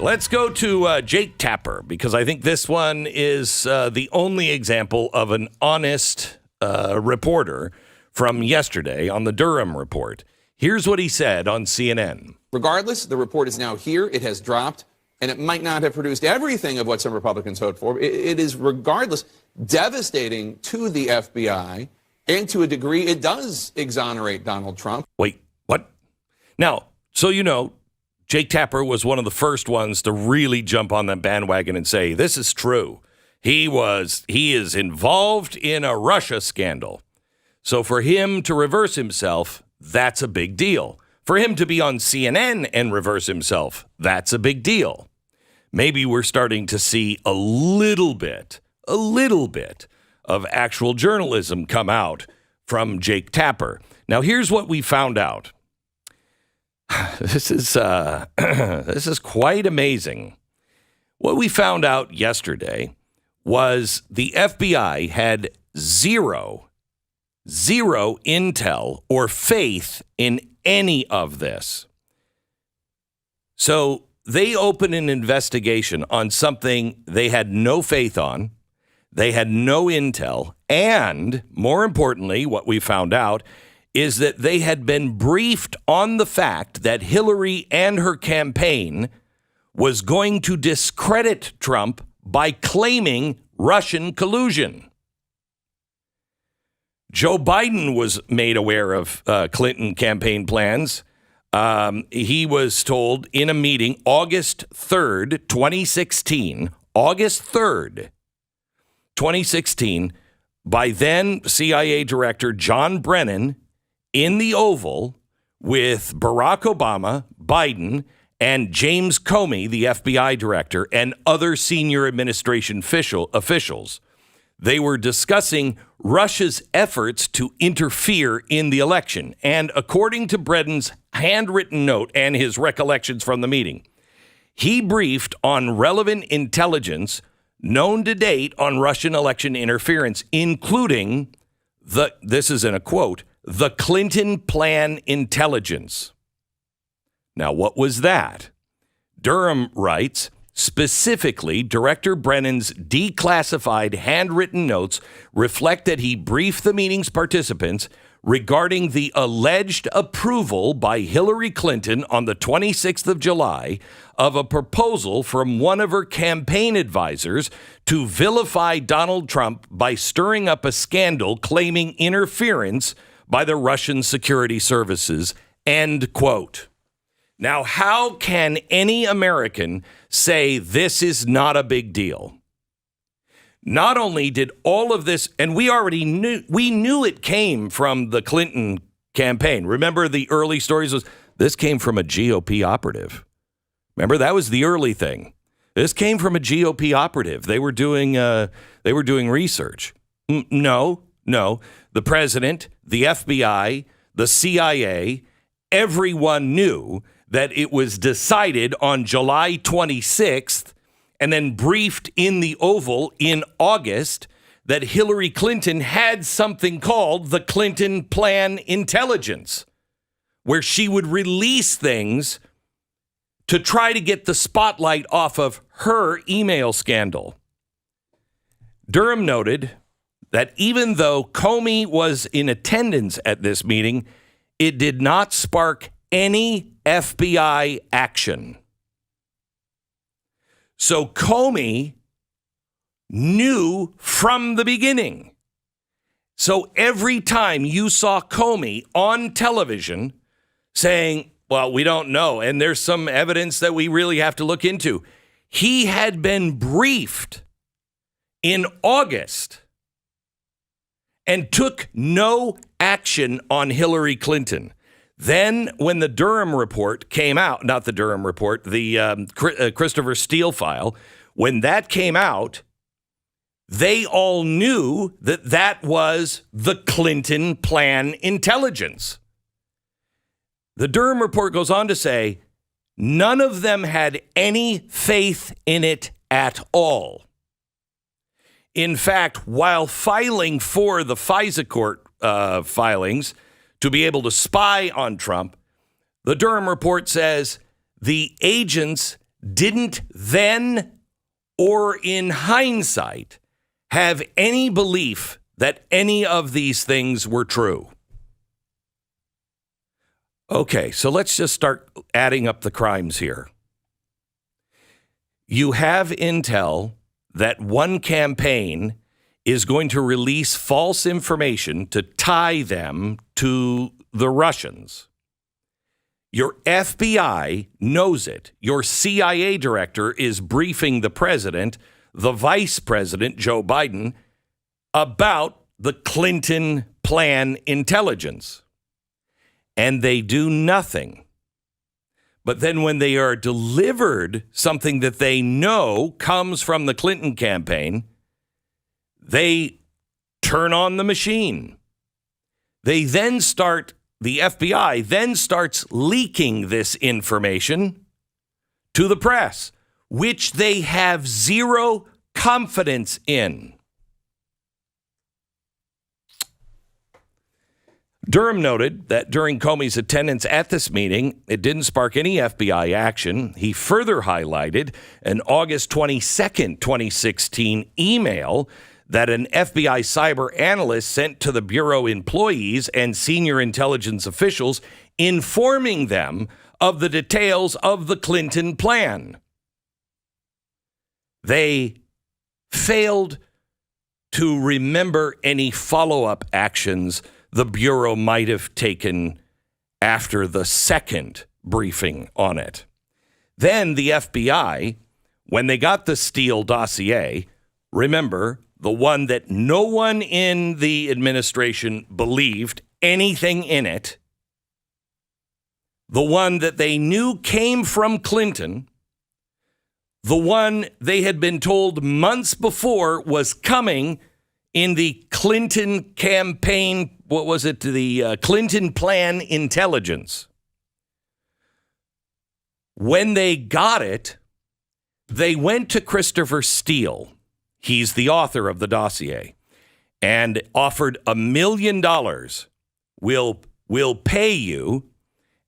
Let's go to Jake Tapper, because I think this one is the only example of an honest reporter from yesterday on the Durham report. Here's what he said on CNN. Regardless, the report is now here. It has dropped, and it might not have produced everything of what some Republicans hoped for. It is, regardless, devastating to the FBI, and to a degree, it does exonerate Donald Trump. Wait, what? Now, so you know, Jake Tapper was one of the first ones to really jump on that bandwagon and say, this is true. He is involved in a Russia scandal. So for him to reverse himself, that's a big deal. For him to be on CNN and reverse himself, that's a big deal. Maybe we're starting to see a little bit of actual journalism come out from Jake Tapper. Now, here's what we found out. This is quite amazing. What we found out yesterday was the FBI had zero intel or faith in any of this. So they opened an investigation on something they had no faith on. They had no intel. And more importantly, what we found out is that they had been briefed on the fact that Hillary and her campaign was going to discredit Trump by claiming Russian collusion. Joe Biden was made aware of Clinton campaign plans. He was told in a meeting August 3rd, 2016, by then CIA Director John Brennan in the Oval with Barack Obama, Biden, and James Comey, the FBI director, and other senior administration officials. They were discussing Russia's efforts to interfere in the election. And according to Brennan's handwritten note and his recollections from the meeting, he briefed on relevant intelligence known to date on Russian election interference, including this is in a quote, the Clinton plan intelligence. Now, what was that? Durham writes, specifically, Director Brennan's declassified handwritten notes reflect that he briefed the meeting's participants regarding the alleged approval by Hillary Clinton on the 26th of July of a proposal from one of her campaign advisors to vilify Donald Trump by stirring up a scandal claiming interference by the Russian security services, end quote. Now, how can any American say this is not a big deal? Not only did all of this, and we knew it came from the Clinton campaign. Remember the early stories this came from a GOP operative. Remember, that was the early thing. This came from a GOP operative. They were doing research. No. The president, the FBI, the CIA, everyone knew that it was decided on July 26th and then briefed in the Oval in August that Hillary Clinton had something called the Clinton Plan Intelligence, where she would release things to try to get the spotlight off of her email scandal. Durham noted that even though Comey was in attendance at this meeting, it did not spark any FBI action. So Comey knew from the beginning. So every time you saw Comey on television saying, well, we don't know, and there's some evidence that we really have to look into, he had been briefed in August and took no action on Hillary Clinton. Then when the Durham report came out, not the Durham report, the Christopher Steele file, when that came out, they all knew that that was the Clinton Plan Intelligence. The Durham report goes on to say none of them had any faith in it at all. In fact, while filing for the FISA court filings to be able to spy on Trump, the Durham report says the agents didn't then or in hindsight have any belief that any of these things were true. Okay, so let's just start adding up the crimes here. You have intel that one campaign is going to release false information to tie them to the Russians. Your FBI knows it. Your CIA director is briefing the president, the vice president, Joe Biden, about the Clinton plan intelligence. And they do nothing. But then when they are delivered something that they know comes from the Clinton campaign, they turn on the machine. The FBI then starts leaking this information to the press, which they have zero confidence in. Durham noted that during Comey's attendance at this meeting, it didn't spark any FBI action. He further highlighted an August 22nd, 2016 email that an FBI cyber analyst sent to the Bureau employees and senior intelligence officials informing them of the details of the Clinton plan. They failed to remember any follow-up actions the Bureau might have taken after the second briefing on it. Then the FBI, when they got the Steele dossier, remember, the one that no one in the administration believed anything in it, the one that they knew came from Clinton, the one they had been told months before was coming in the Clinton campaign, the Clinton plan intelligence. When they got it, they went to Christopher Steele. He's the author of the dossier, and offered $1 million. We'll pay you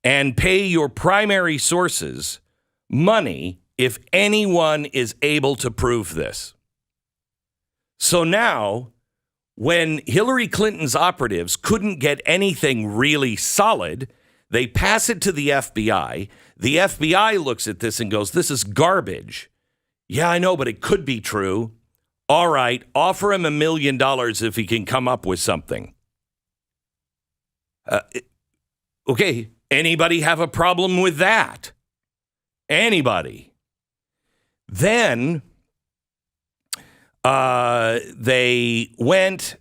and pay your primary sources money if anyone is able to prove this. So now, when Hillary Clinton's operatives couldn't get anything really solid, they pass it to the FBI. The FBI looks at this and goes, this is garbage. Yeah, I know, but it could be true. All right, offer him $1 million if he can come up with something. Okay, anybody have a problem with that? Anybody? Then they went,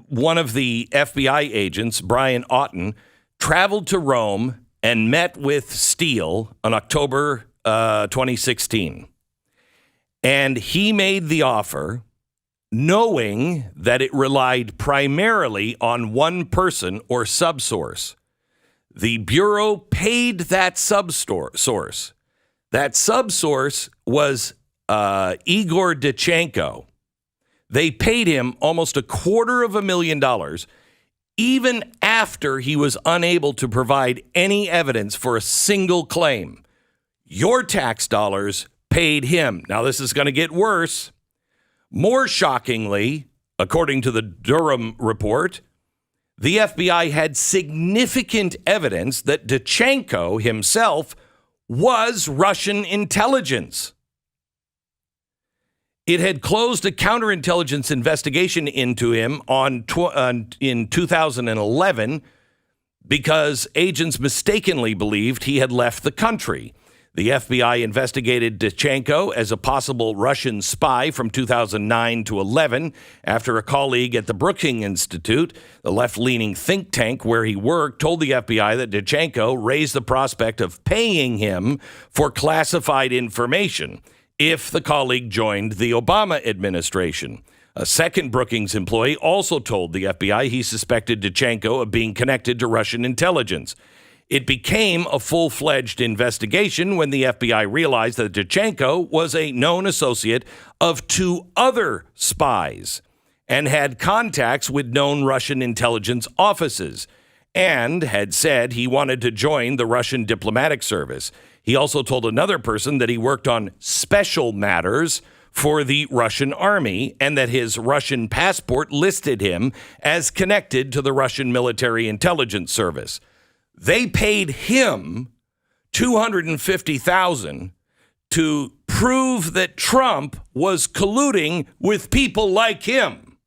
one of the FBI agents, Brian Otten, traveled to Rome and met with Steele on October 2016. And he made the offer knowing that it relied primarily on one person or subsource. The Bureau paid that subsource. That subsource was Igor Danchenko. They paid him almost $250,000, even after he was unable to provide any evidence for a single claim. Your tax dollars paid him. Now, this is going to get worse. More shockingly, according to the Durham report, the FBI had significant evidence that Danchenko himself was Russian intelligence. It had closed a counterintelligence investigation into him in 2011 because agents mistakenly believed he had left the country. The FBI investigated Danchenko as a possible Russian spy from 2009 to 11 after a colleague at the Brookings Institute, the left-leaning think tank where he worked, told the FBI that Danchenko raised the prospect of paying him for classified information if the colleague joined the Obama administration. A second Brookings employee also told the FBI he suspected Danchenko of being connected to Russian intelligence. It became a full-fledged investigation when the FBI realized that Danchenko was a known associate of two other spies and had contacts with known Russian intelligence offices. and had said he wanted to join the Russian diplomatic service. He also told another person that he worked on special matters for the Russian army and that his Russian passport listed him as connected to the Russian military intelligence service. They paid him $250,000 to prove that Trump was colluding with people like him.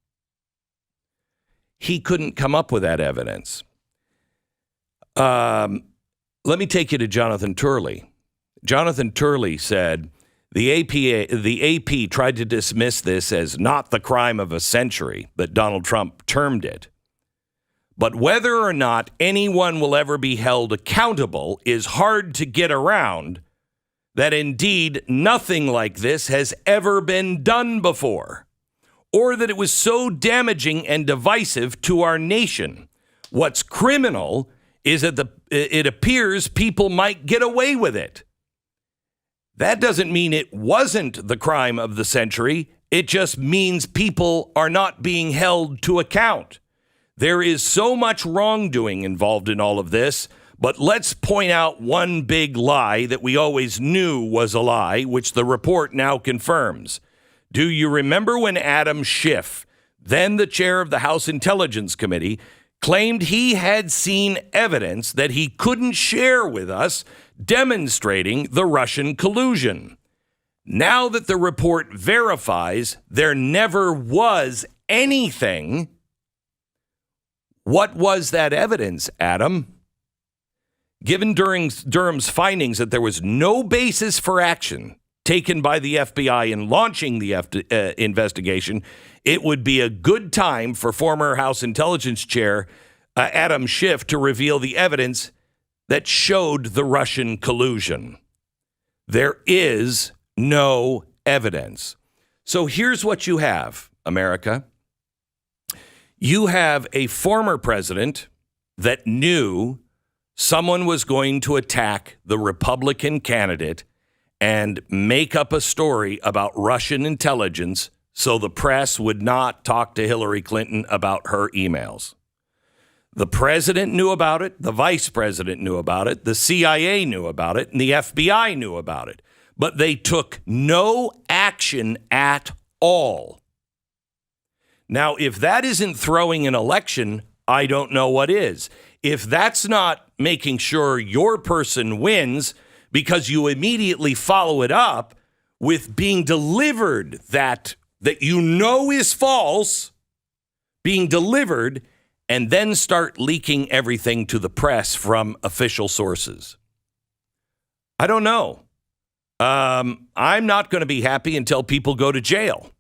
He couldn't come up with that evidence. Let me take you to Jonathan Turley. Jonathan Turley said the AP tried to dismiss this as not the crime of a century that Donald Trump termed it. But whether or not anyone will ever be held accountable is hard to get around, that indeed nothing like this has ever been done before, or that it was so damaging and divisive to our nation. What's criminal is that it appears people might get away with it. That doesn't mean it wasn't the crime of the century. It just means people are not being held to account. There is so much wrongdoing involved in all of this, but let's point out one big lie that we always knew was a lie, which the report now confirms. Do you remember when Adam Schiff, then the chair of the House Intelligence Committee, claimed he had seen evidence that he couldn't share with us demonstrating the Russian collusion? Now that the report verifies there never was anything, what was that evidence, Adam? Given Durham's findings that there was no basis for action taken by the FBI in launching the investigation, it would be a good time for former House Intelligence Chair Adam Schiff to reveal the evidence that showed the Russian collusion. There is no evidence. So here's what you have, America. You have a former president that knew someone was going to attack the Republican candidate and make up a story about Russian intelligence so the press would not talk to Hillary Clinton about her emails. The president knew about it, the vice president knew about it, the CIA knew about it, and the FBI knew about it. But they took no action at all. Now, if that isn't throwing an election, I don't know what is. If that's not making sure your person wins because you immediately follow it up with being delivered that you know is false, being delivered, and then start leaking everything to the press from official sources. I don't know. I'm not going to be happy until people go to jail.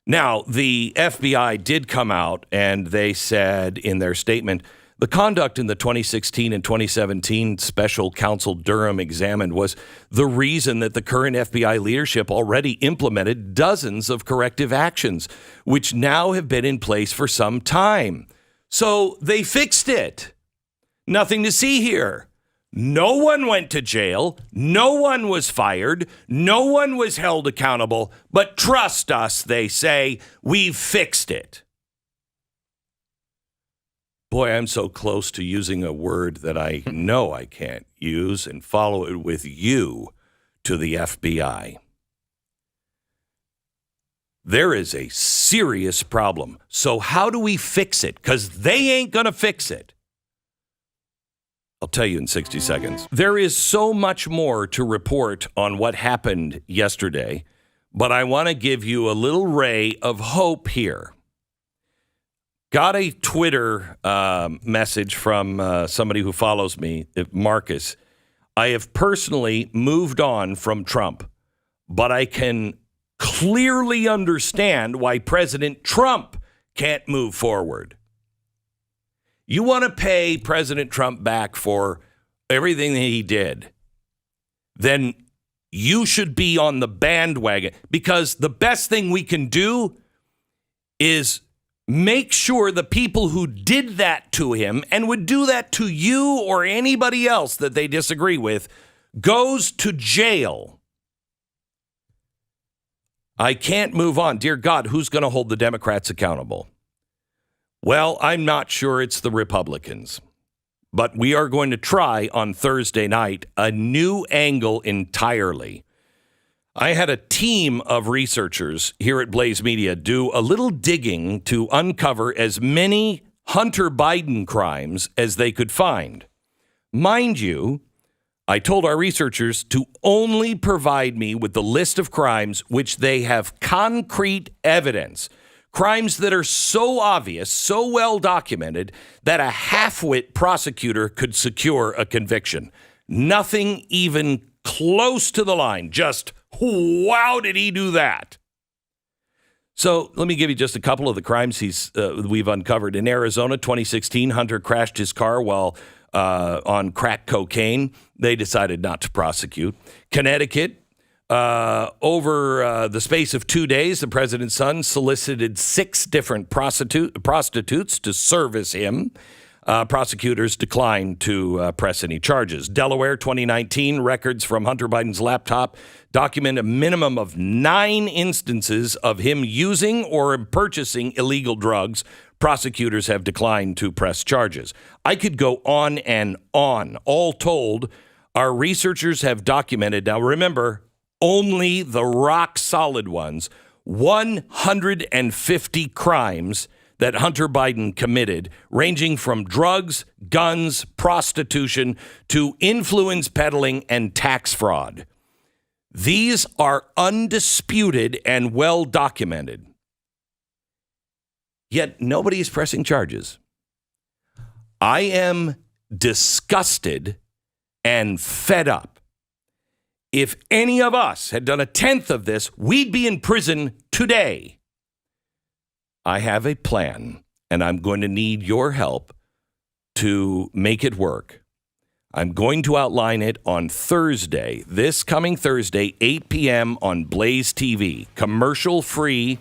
Now, the FBI did come out and they said in their statement, the conduct in the 2016 and 2017 special counsel Durham examined was the reason that the current FBI leadership already implemented dozens of corrective actions, which now have been in place for some time. So they fixed it. Nothing to see here. No one went to jail. No one was fired. No one was held accountable. But trust us, they say, we've fixed it. Boy, I'm so close to using a word that I know I can't use and follow it with you to the FBI. There is a serious problem. So how do we fix it? Because they ain't going to fix it. I'll tell you in 60 seconds. There is so much more to report on what happened yesterday, but I want to give you a little ray of hope here. Got a Twitter message from somebody who follows me, Marcus. I have personally moved on from Trump, but I can clearly understand why President Trump can't move forward. You want to pay President Trump back for everything that he did, then you should be on the bandwagon, because the best thing we can do is make sure the people who did that to him and would do that to you or anybody else that they disagree with goes to jail. I can't move on. Dear God, who's going to hold the Democrats accountable? Well, I'm not sure it's the Republicans, but we are going to try on Thursday night a new angle entirely. I had a team of researchers here at Blaze Media do a little digging to uncover as many Hunter Biden crimes as they could find. Mind you, I told our researchers to only provide me with the list of crimes which they have concrete evidence. Crimes that are so obvious, so well documented, that a half-wit prosecutor could secure a conviction. Nothing even close to the line. Just, wow, did he do that? So let me give you just a couple of the crimes we've uncovered. In Arizona, 2016, Hunter crashed his car while on crack cocaine. They decided not to prosecute. Connecticut, over the space of 2 days, the president's son solicited 6 different prostitutes to service him. Prosecutors declined to press any charges. Delaware, 2019, records from Hunter Biden's laptop document a minimum of 9 instances of him using or purchasing illegal drugs. Prosecutors have declined to press charges. I could go on and on. All told, our researchers have documented, now remember, only the rock-solid ones, 150 crimes that Hunter Biden committed, ranging from drugs, guns, prostitution, to influence peddling and tax fraud. These are undisputed and well documented. Yet nobody is pressing charges. I am disgusted and fed up. If any of us had done a tenth of this, we'd be in prison today. I have a plan, and I'm going to need your help to make it work. I'm going to outline it on Thursday, this coming Thursday, 8 p.m. on Blaze TV. Commercial-free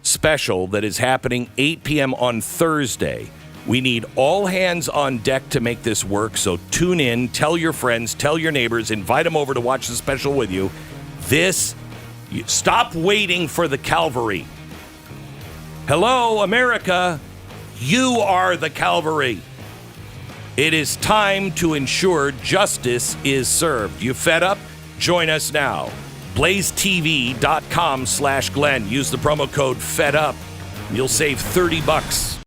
special that is happening 8 p.m. on Thursday. We need all hands on deck to make this work, so tune in, tell your friends, tell your neighbors, invite them over to watch the special with you. Stop waiting for the Calvary. Hello, America. You are the Calvary. It is time to ensure justice is served. You fed up? Join us now. BlazeTV.com/Glenn. Use the promo code FEDUP. You'll save $30.